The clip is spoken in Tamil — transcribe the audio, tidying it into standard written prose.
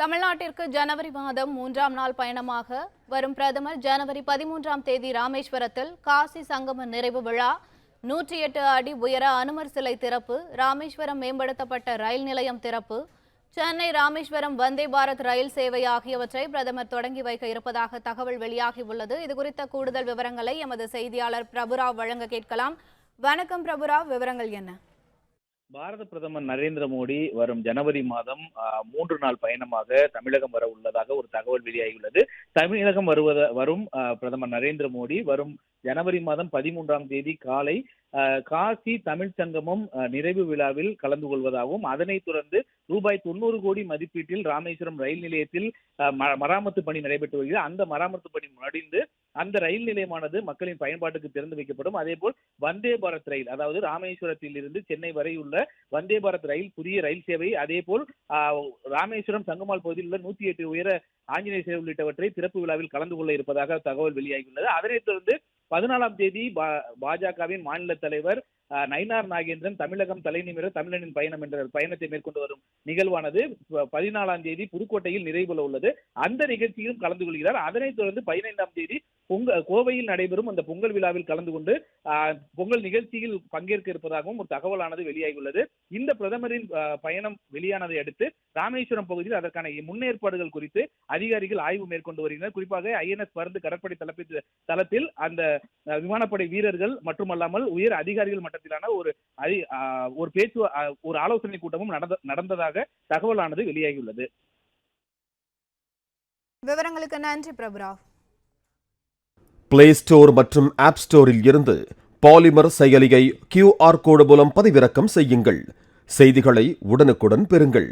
தமிழ்நாட்டிற்கு ஜனவரி மாதம் 3ஆம் நாள் பயணமாக வரும் பிரதமர் ஜனவரி 13ஆம் தேதி ராமேஸ்வரத்தில் காசி சங்கம நிறைவு விழா, 108 அடி உயர அனுமர் சிலை திறப்பு, ராமேஸ்வரம் மேம்படுத்தப்பட்ட ரயில் நிலையம் திறப்பு, சென்னை ராமேஸ்வரம் வந்தே பாரத் ரயில் சேவை ஆகியவற்றை பிரதமர் தொடங்கி வைக்க இருப்பதாக தகவல் வெளியாகியுள்ளது. இதுகுறித்த கூடுதல் விவரங்களை எமது செய்தியாளர் பிரபுராவ் வழங்க கேட்கலாம். வணக்கம் பிரபுராவ், விவரங்கள் என்ன? பாரத பிரதமர் நரேந்திர மோடி வரும் ஜனவரி மாதம் 3 நாள் பயணமாக தமிழகம் வர உள்ளதாக ஒரு தகவல் வெளியாகியுள்ளது. தமிழகம் வரும் பிரதமர் நரேந்திர மோடி வரும் ஜனவரி மாதம் 13ஆம் தேதி காலை காசி தமிழ் சங்கமம் நிறைவு விழாவில் கலந்து கொள்வதாகவும், அதனைத் தொடர்ந்து ரூபாய் 90 கோடி மதிப்பீட்டில் ராமேஸ்வரம் ரயில் நிலையத்தில் மராமத்து பணி நடைபெற்று வருகிறது. அந்த மராமத்து பணி முடிந்து அந்த ரயில் நிலையமானது மக்களின் பயன்பாட்டுக்கு திறந்து வைக்கப்படும். அதே போல் வந்தே பாரத் ரயில், அதாவது ராமேஸ்வரத்தில் இருந்து சென்னை வரை உள்ள வந்தே பாரத் ரயில் புதிய ரயில் சேவை, அதே போல் ராமேஸ்வரம் சங்கமால் பகுதியில் உள்ள 108 உயர ஆஞ்சநேயர் சேவை உள்ளிட்டவற்றை திறப்பு விழாவில் கலந்து கொள்ள இருப்பதாக தகவல் வெளியாகியுள்ளது. அதனைத் தொடர்ந்து 14ஆம் தேதி பாஜகவின் மாநில தலைவர் நயினார் நாகேந்திரன் தமிழகம் தலைநிமிர தமிழனின் பயணம் என்ற பயணத்தை மேற்கொண்டு வரும் நிகழ்வானது 14ஆம் தேதி புதுக்கோட்டையில் நிறைவு உள்ளது. அந்த நிகழ்ச்சியிலும் கலந்து கொள்கிறார். அதனைத் தொடர்ந்து 15ஆம் தேதி கோவையில் நடைபெறும் அந்த பொங்கல் விழாவில் கலந்து கொண்டு பொங்கல் நிகழ்ச்சியில் பங்கேற்க இருப்பதாகவும் ஒரு தகவலானது வெளியாகியுள்ளது. இந்த பிரதமரின் பயணம் வெளியானதை அடுத்து ராமேஸ்வரம் பகுதியில் அதற்கான முன்னேற்பாடுகள் குறித்து அதிகாரிகள் ஆய்வு மேற்கொண்டு வருகின்றனர். குறிப்பாக INS பருந்து கடற்படை தளத்தில் அந்த விமானப்படை வீரர்கள் மட்டுமல்லாமல் உயர் அதிகாரிகள் மட்டத்திலான ஒரு ஆலோசனை கூட்டமும் நடந்ததாக தகவலானது வெளியாகியுள்ளது. விவரங்களுக்கு நன்றி பிரபுராவ். பிளே ஸ்டோர் மற்றும் ஆப் ஸ்டோரில் இருந்து பாலிமர் செயலியை QR கோடு மூலம் பதிவிறக்கம் செய்யுங்கள். செய்திகளை உடனுக்குடன் பெறுங்கள்.